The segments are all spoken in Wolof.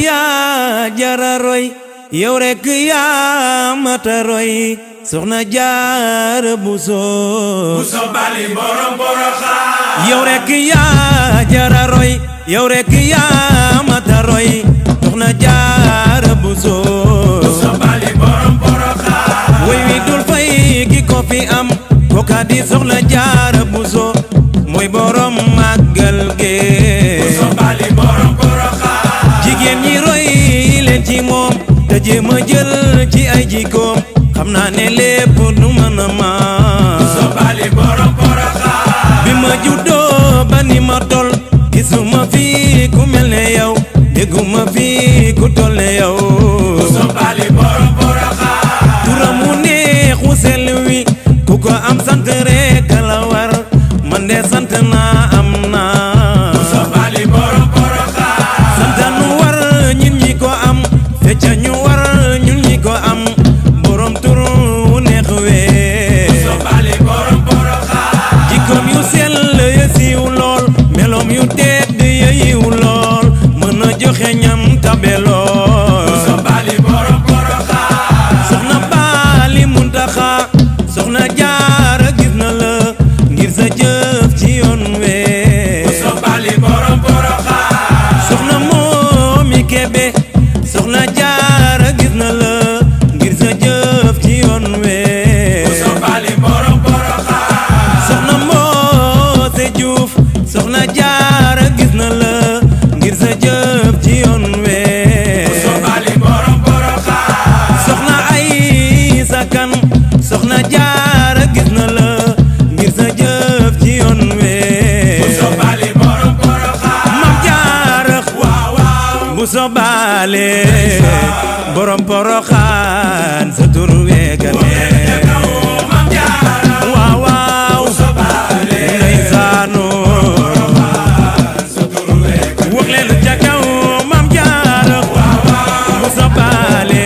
yaa jara roy yow rek yaa mata roy soxna Jaara Buso bali borom Porokhane yow rek yaa jara roy yow rek yaa mata roy soxna Jaara Buso bali borom Porokhane way wi dul fay gi ko fi am koka di soxna Jaara Buso mooy borom màggal ge bali borom Porokhane jigéen ñi roy leen ci moom te jéem a jël ci ay jikkoom xam naa ne lépp nu mën a ma bali borom Porokhane bi ma juddoo ba ni ma tol gisuma fi ku mel ne yow dégguma fi ku tol ne yow bali borom Porokhane turam mu neexu sell wi ku ko am sant rek la war man de sant naa am naa bali borom Porokhane sant nu war ñun ñi ko am fecca ñu war ñun ñi ko am borom tur wu neex wee bali borom Porokhane jikkoom yu sell ya siiw lool meloom yu tedd ya yiw lool mën a joxe ñam tabe lool bali borom Porokhane soxna Bali Muntaxa soxna Jaara gis na la ngir sa jëf ci yoon wee bali borom Porokhane soxna Moomi Kebe soxna Jaara gis na la ngir sa jëf ci yoon wee bali borom Porokhane soxna Mboose Juuf soxna Jaara gis na la ngir sa jëf ci yoon wee bali borom Porokhane soxna Aysa Kan soxna Jaara gis na la ngir sa jëf ci yoon wee bali borom Porokhane Mam Jaara waaw waaw bu sobaale borom Porokhane sa tur weegane Mam Jaara waaw waaw bali ndeysaanu sa tur weegane wax leen ca kaw Mam Jaara bu sobaale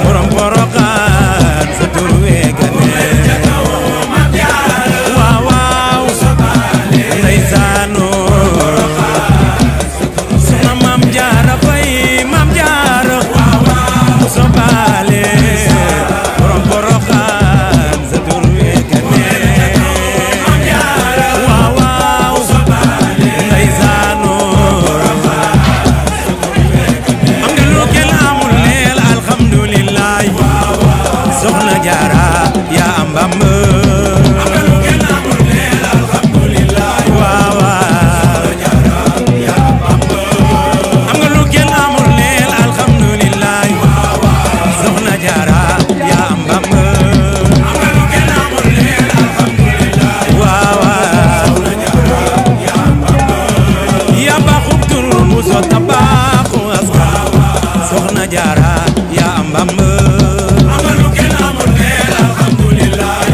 borom Porokhane sa tur weegane Mam Jaara waaw waaw ndeysaanu soxna Mam Jaara Fay Mam Jaara bu sobaale borom Porokhane sa tur weegane waaw waaw ndeysaanu am nga lu kenn amul leel alhamdulillah soxna Jaara yaa am Bamba waaw waaw am nga lu kenn amul leel alhamdulillah soxna Jaara yaa am Bamba waaw waaw yaa baaxub tur bu soo tabaaxu askan soxna Jaara yaa am Bamba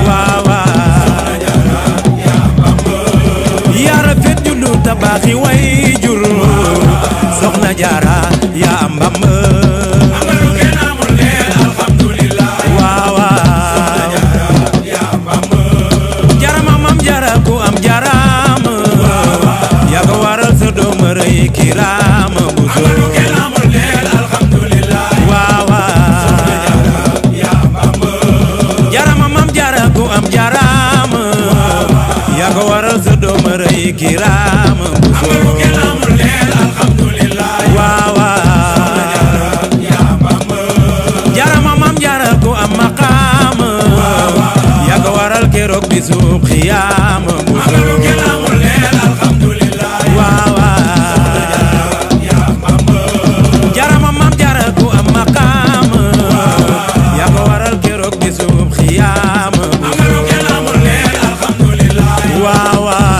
waaw waaw yaa rafet juddu tabaaxi way jur soxna Jaara yaa am Bamba waaw waaw jarama Mam Jaara ku am jarama yaa ko waral sa doom rëy kiraama bu soo waaw waaw jarama Mam Jaara ku am jarama yaa ko waral sa doom rëy kiraama bu soo waaw waaw jarama Mam Jaara ku am maqaama yaa ko waral keroog bisu xiyaama bu soo waaw waaw jarama Mam Jaara ku am maqaama yaa ko waral keroog bisu xiyaama bu soo waaw waaw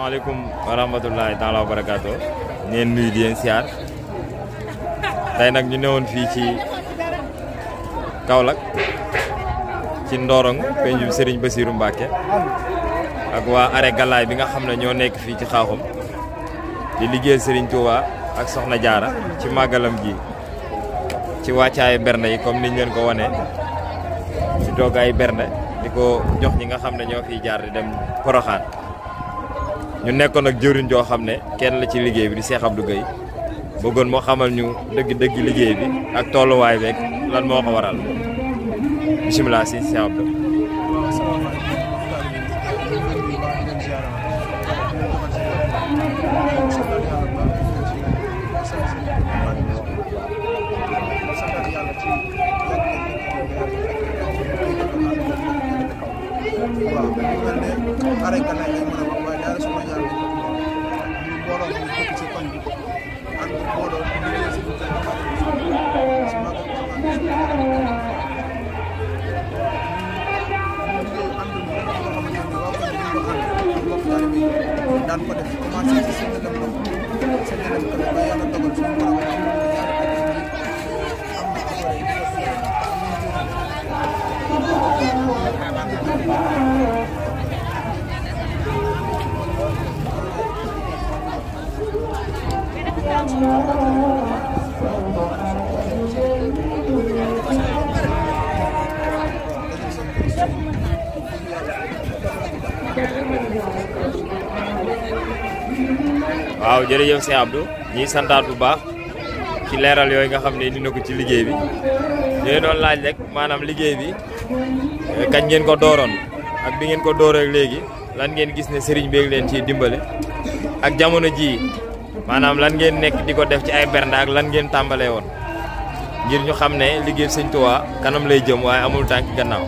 asalaamaaleykum wa rahmatullahi taala wa barakaatu. ñeen nuyu di leen siyaar tey nag ñu newoon fii ci Kaolack ci Ndorong penju Serigne Bassirou Mbacké ak waa arrêt Galaay bi nga xam ne ñoo nekk fii ci Xaaxum di liggéeyal Serigne Touba ak Soxna Jaara ci màggalam gi ci wàccaay bernde yi comme niñ leen ko wane ci toog ay bernde di ko jox ñi nga xam ne ñoo fiy jaar di dem Poroxaan ñu nekkoon ak jëriñ joo xam ne kenn la ci liggéey bi di Cheikh Abdou Gueye bëggoon moo xamal ñu dëgg liggéey bi ak tolluwaay beeg lan moo ko waral bisimilah si Cheikh Abdou. arrêt Galaay lay mën a wax waaye daal suma jaar ñu mbooloo ñu dëkk ci koñ bi ànd mbooloo ñu liggéey si si magal daan ko def commencé ci seen dem ba yàlla dogal suñu borom waaw jërëjëf Cheikh Abdou ñiy santaat bu baax ci leeral yooyu nga xam ne indi na ko ci liggéey bi ñu doon laaj rek maanaam liggéey bi kañ ngeen ko dooroon ak bi ngeen ko dooree léegi lan ngeen gis ne sëriñ bi leen ciy dimbale ak jamono ji maanaam lan ngeen nekk di ko def ci ay bernde ak lan ngeen tàmbalee woon ngir ñu xam ne liggéey Sëñ Tuubaa kanam lay jëm waaye amul tànk gannaaw.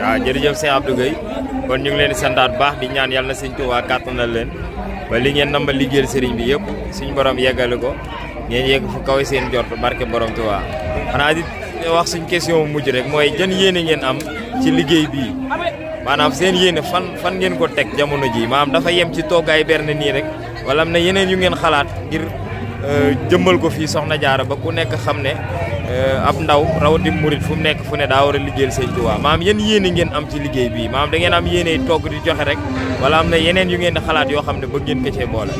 waaw jërëjëf Cheikh Abdou Gueye kon ñu ngi leen di santaat baax di ñaan yàlla na Sëñ Tuubaa kàttanal leen ba li ngeen namba liggéeyal sëriñ bi yëpp suñu borom yeggale ko ngeen yegg fu kawe seen jort barke borom Tuubaa xanaa di wax suñ question mu mujj rek mooy jën yéene ngeen am ci liggéey bii maanaam seen yéene fan ngeen ko teg jamono ji maanaam dafa yem ci toggaay berne nii rek wala am na yeneen yu ngeen xalaat ngir jëmmal ko fii Soxna Jaara ba ku nekk xam ne ab ndaw rawati murit fu mu nekk fu ne daa war a liggéeyal Sëñ Tuubaa maam yéen yéene ngeen am ci liggéey bii maam da ngeen am yéene togg di joxe rek wala am na yeneen yu ngeen di xalaat yoo xam ne bëgg ngeen ko cee boole.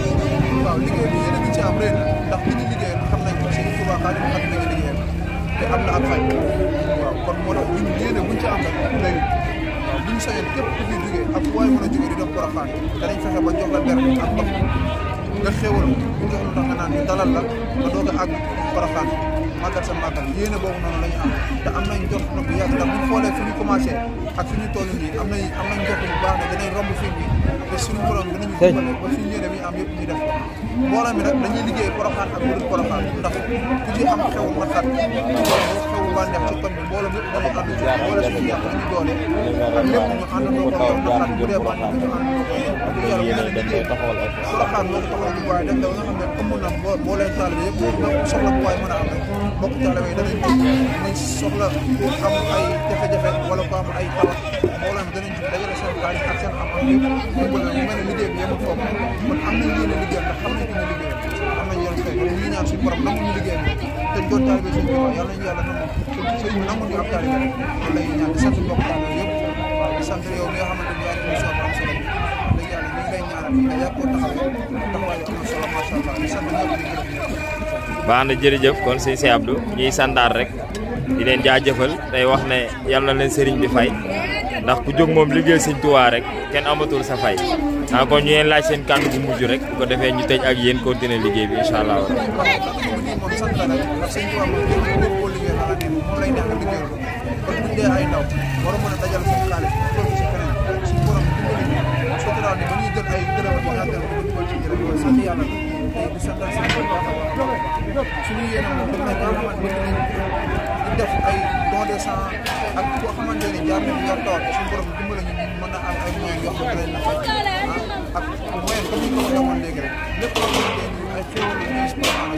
waaw liggéey bi yéen a ngi ci am ren ndax li ñu liggéey xam nañ ko Sëñ Tuubaa Xaadimu Rasuul la ñu liggéeyal te am na ak fay waaw kon moo tax ñun yéene buñ ci am rek doyul waaw buñ sañoon képp ku fi jógee ak fu waay mën a jógee di dem Porokhane danañ fexe ba jox la berne ak ndox nga xéwal bu jox lu tax nga naan ñu dalal la nga doog a àgg Porokhane màggal sa màggal yéene boobu noonu la ñu am te am nañ jot na bu yàgg ndax bu ñu xoolee fi ñu commencé ak fi ñu toll nii am nañ jot bu baax ne dinañ romb fii nii te suñu borom dinañu dimbale ba suñu yéene mi am yëpp ñu def ko mbooloo mi nag dañuy liggéey Porokhane ak budul Porokhane ndax ku ci am xewu matat xewu bànneex ci koñ bi mbooloo mi dañuy ànd ci boole suñu yàq ñu doole ak lépp ñu àndandoo ko naqar bu dee bànneex ñu àndandoo ko yàlla bu leen liggéey Porokhane moo ko taxawal bu waaye dem da nga xam ne ëmm na boo leen taalibe yëpp soxla bu waay mën a am rek mbokk taalibe yi danañ jóg muy soxla am ay jafe-jafe wala ko am ay tawat mbooloo mi danañ jóg dajale seen xaalis ak seen am yëpp ñu bëgg mu mel ne liggéey bi yemul foofu kon am nañ yéene liggéey ndax xam nañ ko ñu liggéey am nañ yoon fay kon ñu ñaan suñu borom nangu ñu liggéey bi te doon taalibe Sëñ Tuubaa yàlla nañu yàlla nangu sëñ bi nangu ñu am taalibe rek loolu la ñuy ñaan di sant mbokk taalibe yëpp waaw di sant yow mi nga xamante ni yaa ngi émission bu am solo bi dëgg yàlla ñu ngi lay ñaanal nga yàgg koo taxawee taxawaay am na solo macha allah di sant ñëpp di gërëm baax na jërëjëf kon sëñ Cheikh Abdou ñuy santaat rek di leen jaajëfal tey wax ne yàlla na leen sëriñ bi fay ndax ku jóg moom liggéey Sëñ Tuubaa rek kenn amatul sa fay kon ñu leen laaj seen kàddu bu mujj rek bu ko defee ñu tëj ak yéen continuer liggéey bi incha allah. waaw moom sant la rek ndax sëñ Tuubaa moom lépp koo liggéey xanaa ne moom lay neex nga liggéeyal kon buñ dee ay ndaw war a mën a dajal seen xaalis toog ci keneen suñu borom dimbali ñu suturaal ni ba ñuy jël ay dërëm ak ñaar dërëm di ko ci jëlee loolu sant yàlla tey di santal seen bopp suñu yéene moom dem nañ ba nga xamante ni di def ay don de sang ak koo xamante ne jaar nañ yor tawat suñu borom dimbali ñu mën a am ay moyens yoo xam ne na faj ak moyen comme ni ñu ko waxee woon léegi rek lépp loo xamante ni ay xéwal yu ñuy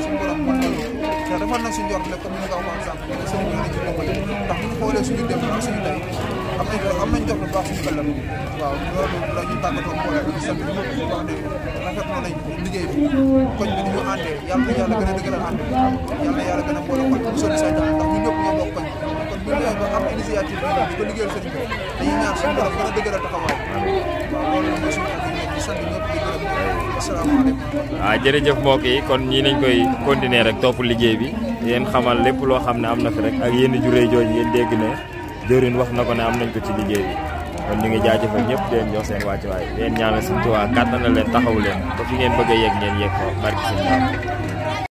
suñu borom mën nañu te defal na suñu yor ne comme ni nga ko waxoon sànq ne sëriñ bi ci boppale ndax bu ñu xoolee suñu dem ak suñu tey am nañ jox lu baax suñu ëllëg waaw loolu la ñuy tàggatoo mbooloo di sant ñëpp di wax ne rafetlu nañ liggéey bi koñ bi ni ñu àndee yàlla na yàlla gën a dëgëral ànd yàlla na yàlla gën a boole xol bu sori say ndax ñu ñëpp ñoo bokk koñ kon bu ñu ba am initiative bi di ko liggéeyal sëriñ bi dañuy ñaan suñu borom gën a dëgëral taxawaay waaw loolu mooy suñu ak di sant ñëpp di gërëm asalaamaaleykum jërëjëf mbokk yi kon ñii nañ koy continuer rek topp liggéey bi yéen xamal lépp loo xam ne am na fi rek ak yéen juree jooju yéen dégg ne jëriñ wax na ko ne am nañ ko ci liggéey bi kon ñu ngi jaajëfal ñëpp di leen jox seen wàccuwaay di leen ñaanal suñu Tuubaa kàttan na leen taxaw leen ba fi ngeen bëgg a yegg ngeen yegg ko barki seen